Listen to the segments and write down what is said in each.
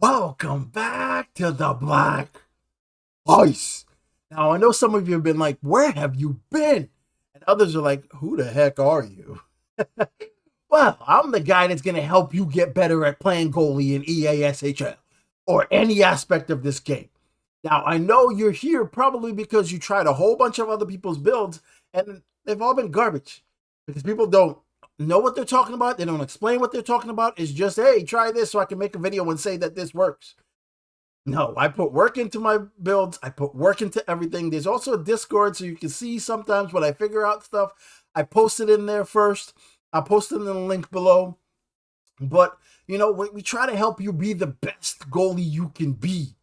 Welcome back to the Black Ice. Now, I know some of you have been like, where have you been? And others are like, who the heck are you? Well, I'm the guy that's going to help you get better at playing goalie in EASHL or any aspect of this game. Now, I know you're here probably because you tried a whole bunch of other people's builds and they've all been garbage because people don't know what they're talking about. They don't explain what they're talking about. It's just, hey, try this so I can make a video and say that this works. No, I put work into my builds. I put work into everything. There's also a Discord so you can see sometimes when I figure out stuff. I post it in there first. I'll post it in the link below. But, we try to help you be the best goalie you can be,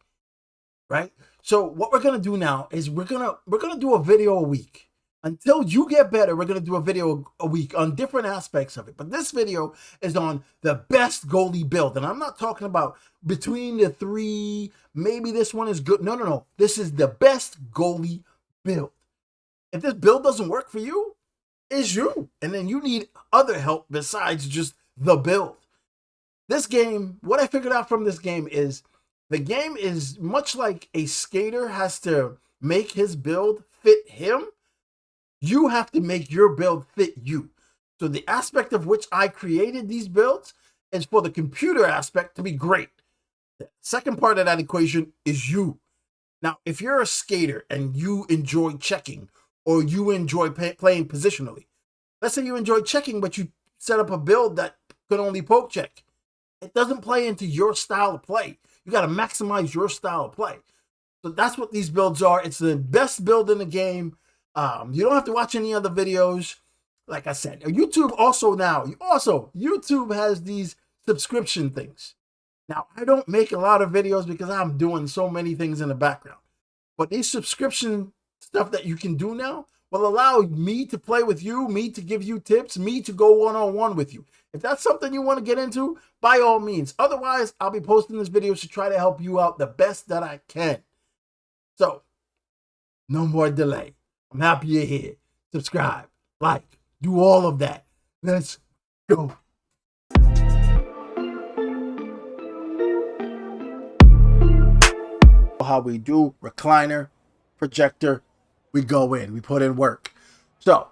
right? So what we're going to do now is we're going to do a video a week. Until you get better, we're going to do a video a week on different aspects of it. But this video is on the best goalie build. And I'm not talking about between the three, maybe this one is good. No. This is the best goalie build. If this build doesn't work for you, it's you. And then you need other help besides just the build. This game, what I figured out from this game is the game is much like a skater has to make his build fit him. You have to make your build fit you. So the aspect of which I created these builds is for the computer aspect to be great. The second part of that equation is you. Now, if you're a skater and you enjoy checking or you enjoy playing positionally, let's say you enjoy checking, but you set up a build that could only poke check. It doesn't play into your style of play. You got to maximize your style of play. So that's what these builds are. It's the best build in the game. You don't have to watch any other videos. Like I said, YouTube YouTube has these subscription things. Now, I don't make a lot of videos because I'm doing so many things in the background. But these subscription stuff that you can do now will allow me to play with you, me to give you tips, me to go one-on-one with you. If that's something you want to get into, by all means. Otherwise, I'll be posting this video to try to help you out the best that I can. So, no more delay. I'm happy you're here. Subscribe, like, do all of that. Let's go. How we do recliner, projector, we go in, we put in work. So,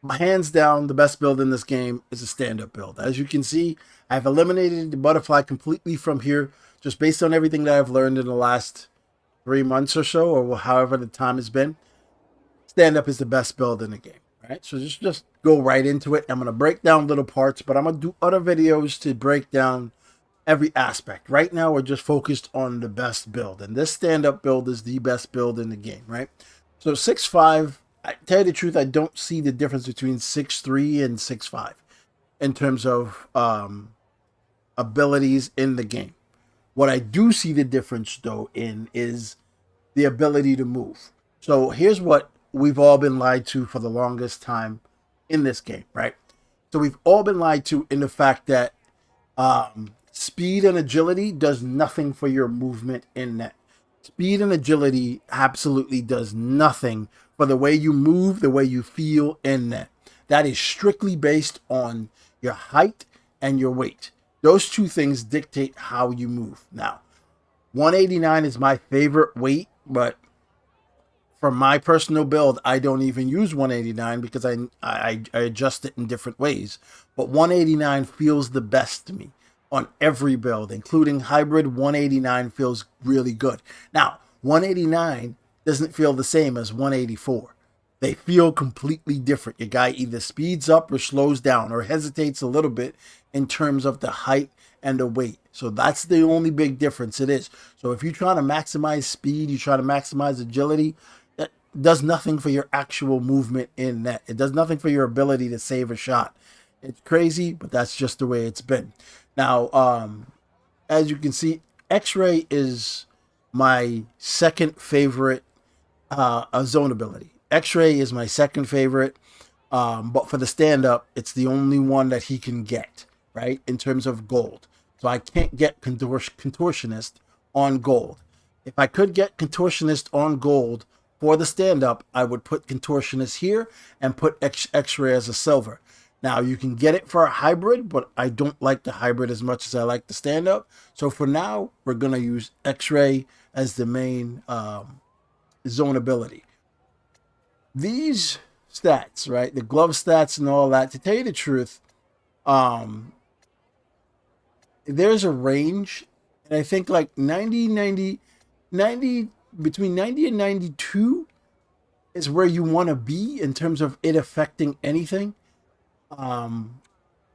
hands down, the best build in this game is a stand-up build. As you can see, I've eliminated the butterfly completely from here, just based on everything that I've learned in the last 3 months or so, or however the time has been. Stand-up is the best build in the game, right? So just go right into it. I'm going to break down little parts, but I'm going to do other videos to break down every aspect. Right now, we're just focused on the best build, and this stand-up build is the best build in the game, right? So 6'5", I tell you the truth, I don't see the difference between 6'3" and 6'5" in terms of abilities in the game. What I do see the difference, though, in is the ability to move. So here's what we've all been lied to for the longest time in this game, right? So we've all been lied to in the fact that speed and agility does nothing for your movement in net. Speed and agility absolutely does nothing for the way you move, the way you feel in net. That is strictly based on your height and your weight. Those two things dictate how you move. Now, 189 is my favorite weight, but for my personal build, I don't even use 189 because I adjust it in different ways. But 189 feels the best to me on every build, including hybrid. 189 feels really good. Now, 189 doesn't feel the same as 184. They feel completely different. Your guy either speeds up or slows down or hesitates a little bit in terms of the height and the weight. So that's the only big difference it is. So if you're trying to maximize speed, you're trying to maximize agility, that does nothing for your actual movement in net. It does nothing for your ability to save a shot. It's crazy, but that's just the way it's been. Now, as you can see, X-Ray is my second favorite zone ability. X-Ray is my second favorite, but for the stand-up, it's the only one that he can get, right, in terms of gold. So I can't get Contortionist on gold. If I could get Contortionist on gold for the stand-up, I would put Contortionist here and put X-Ray as a silver. Now you can get it for a hybrid, but I don't like the hybrid as much as I like the stand up. So for now, we're gonna use X-ray as the main zone ability. These stats, right? The glove stats and all that. To tell you the truth, um, there's a range, and I think like 90 between 90 and 92 is where you want to be in terms of it affecting anything. Um,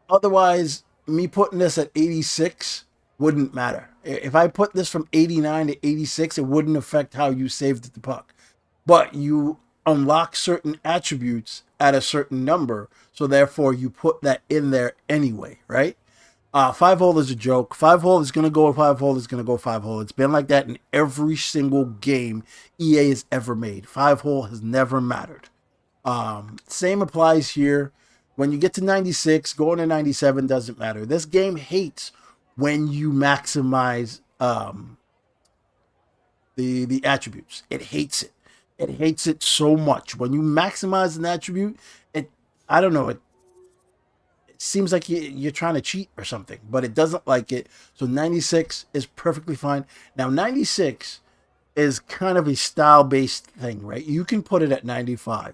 Otherwise, me putting this at 86 wouldn't matter. If I put this from 89 to 86, it wouldn't affect how you saved the puck. But you unlock certain attributes at a certain number, so therefore you put that in there anyway, right? Five hole is a joke. Five hole is gonna go five hole is gonna go five hole. It's been like that in every single game EA has ever made. Five hole has never mattered. Same applies here. When you get to 96, going to 97 doesn't matter. This game hates when you maximize the attributes. It hates it. It hates it so much. When you maximize an attribute, it I don't know, it seems like you're trying to cheat or something, but it doesn't like it. So 96 is perfectly fine. Now 96 is kind of a style based thing, right? You can put it at 95.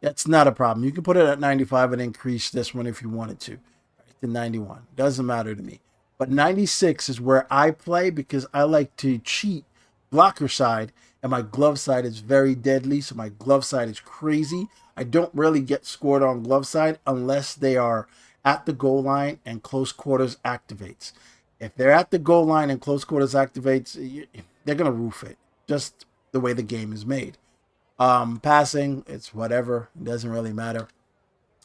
That's not a problem. You can put it at 95 and increase this one if you wanted to, right, to 91. Doesn't matter to me. But 96 is where I play because I like to cheat blocker side, and my glove side is very deadly. So my glove side is crazy. I don't really get scored on glove side unless they are at the goal line and close quarters activates. If they're at the goal line and close quarters activates, they're going to roof it. Just the way the game is made. Passing, it's whatever. It doesn't really matter.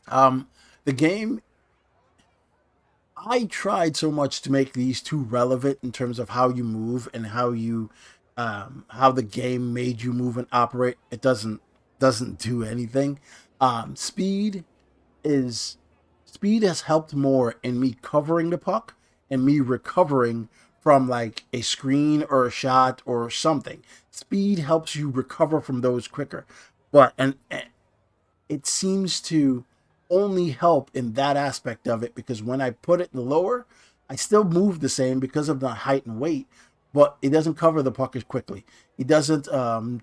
The game, I tried so much to make these two relevant in terms of how you move and how the game made you move and operate. It doesn't do anything. Um, speed is speed has helped more in me covering the puck and me recovering from like a screen or a shot or something. Speed helps you recover from those quicker. But and it seems to only help in that aspect of it because when I put it lower, I still move the same because of the height and weight, but it doesn't cover the puck as quickly. It doesn't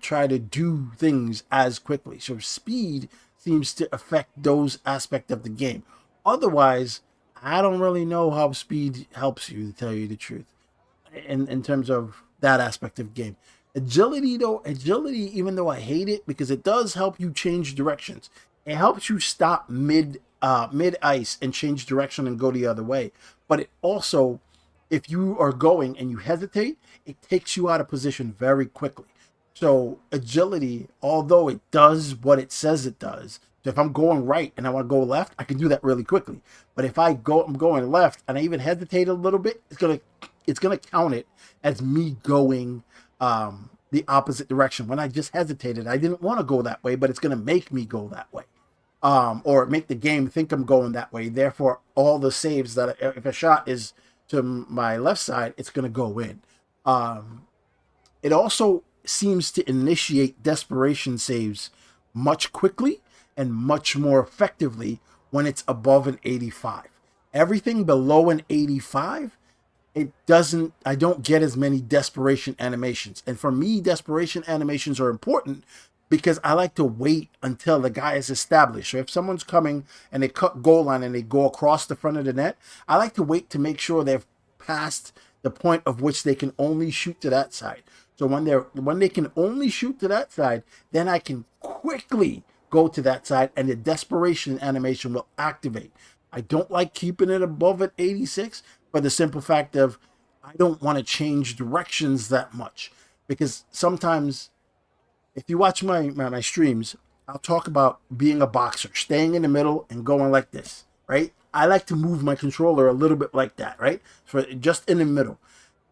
try to do things as quickly. So speed seems to affect those aspects of the game. Otherwise, I don't really know how speed helps you, to tell you the truth in terms of that aspect of the game. Agility though, agility, even though I hate it because it does help you change directions. It helps you stop mid ice and change direction and go the other way. But it also, if you are going and you hesitate, it takes you out of position very quickly. So agility, although it does what it says it does, so if I'm going right and I want to go left, I can do that really quickly. But if I'm going left and I even hesitate a little bit, it's gonna count it as me going the opposite direction. When I just hesitated, I didn't want to go that way, but it's gonna make me go that way, or make the game think I'm going that way. Therefore, all the saves that if a shot is to my left side, it's gonna go in. Um, it also seems to initiate desperation saves much quickly and much more effectively when it's above an 85. Everything below an 85, I don't get as many desperation animations. And for me, desperation animations are important because I like to wait until the guy is established. So if someone's coming and they cut goal line and they go across the front of the net, I like to wait to make sure they've passed the point of which they can only shoot to that side. So when they can only shoot to that side, then I can quickly go to that side and the desperation animation will activate. I don't like keeping it above at 86 for the simple fact of I don't want to change directions that much because sometimes if you watch my streams, I'll talk about being a boxer, staying in the middle and going like this, right? I like to move my controller a little bit like that, right? For just in the middle.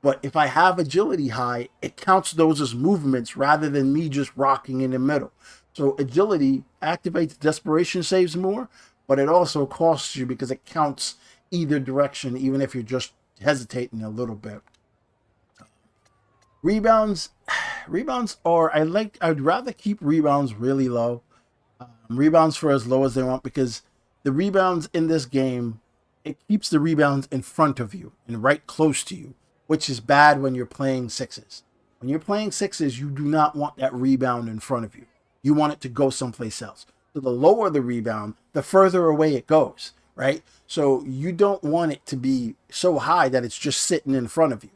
But if I have agility high, it counts those as movements rather than me just rocking in the middle. So agility activates desperation saves more, but it also costs you because it counts either direction, even if you're just hesitating a little bit. Rebounds, rebounds are I'd rather keep rebounds really low. Rebounds for as low as they want because the rebounds in this game, it keeps the rebounds in front of you and right close to you, which is bad when you're playing sixes. When you're playing sixes, you do not want that rebound in front of you. You want it to go someplace else. So the lower the rebound, the further away it goes, right? So you don't want it to be so high that it's just sitting in front of you.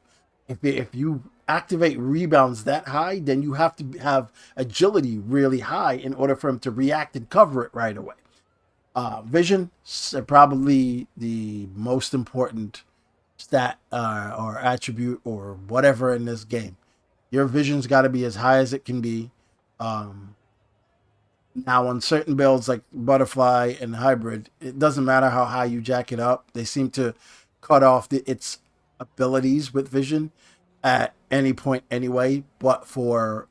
If you activate rebounds that high, then you have to have agility really high in order for him to react and cover it right away. Vision is probably the most important stat or attribute or whatever in this game. Your vision's got to be as high as it can be. Um, Now, on certain builds like Butterfly and Hybrid, it doesn't matter how high you jack it up. They seem to cut off its abilities with vision at any point anyway. But for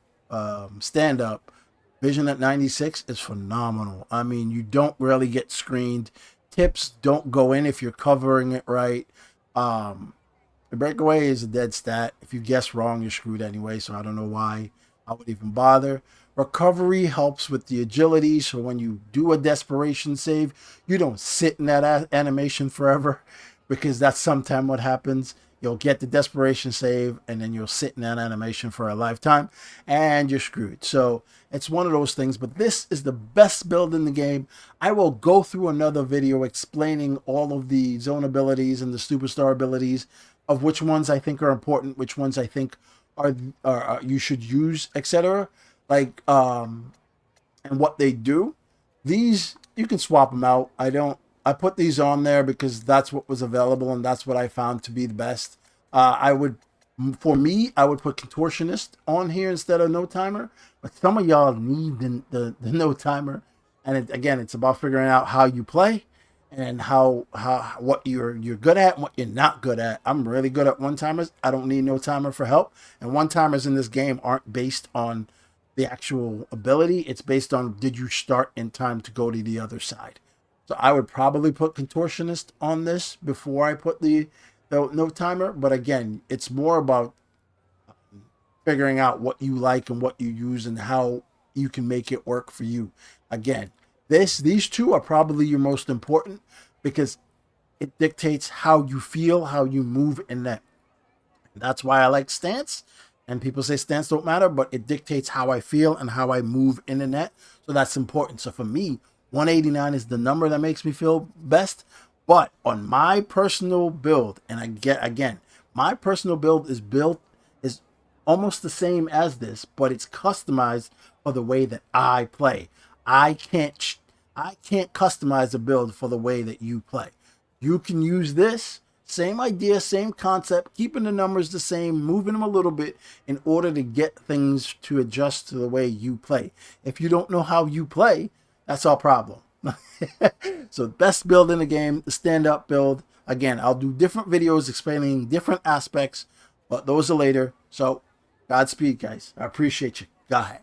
stand up, vision at 96 is phenomenal. I mean, you don't really get screened. Tips don't go in if you're covering it right. The breakaway is a dead stat. If you guess wrong, you're screwed anyway, so I don't know why I would even bother. Recovery helps with the agility, so when you do a desperation save, you don't sit in that animation forever, because that's sometimes what happens. You'll get the desperation save, and then you'll sit in that animation for a lifetime, and you're screwed. So it's one of those things, but this is the best build in the game. I will go through another video explaining all of the zone abilities and the superstar abilities, of which ones I think are important, which ones I think are you should use, etc. Like and what they do. These you can swap them out. I put these on there because that's what was available and that's what I found to be the best. For me, I would put Contortionist on here instead of No Timer. But some of y'all need the No Timer, and again, it's about figuring out how you play and how what you're good at and what you're not good at. I'm really good at one timers. I don't need No Timer for help. And one timers in this game aren't based on the actual ability. It's based on, did you start in time to go to the other side? So I would probably put Contortionist on this before I put the No Timer. But again, it's more about figuring out what you like and what you use and how you can make it work for you. Again, these two are probably your most important because it dictates how you feel, how you move in net. That's why I like stance. And people say stance don't matter, but it dictates how I feel and how I move in the net. So that's important. So for me, 189 is the number that makes me feel best. But on my personal build, and again, my personal build is almost the same as this, but it's customized for the way that I play. I can't customize a build for the way that you play. You can use this same idea, same concept, keeping the numbers the same, moving them a little bit in order to get things to adjust to the way you play. If you don't know how you play, that's our problem. So best build in the game, the stand-up build. Again, I'll do different videos explaining different aspects, but those are later. So Godspeed, guys. I appreciate you. Go ahead.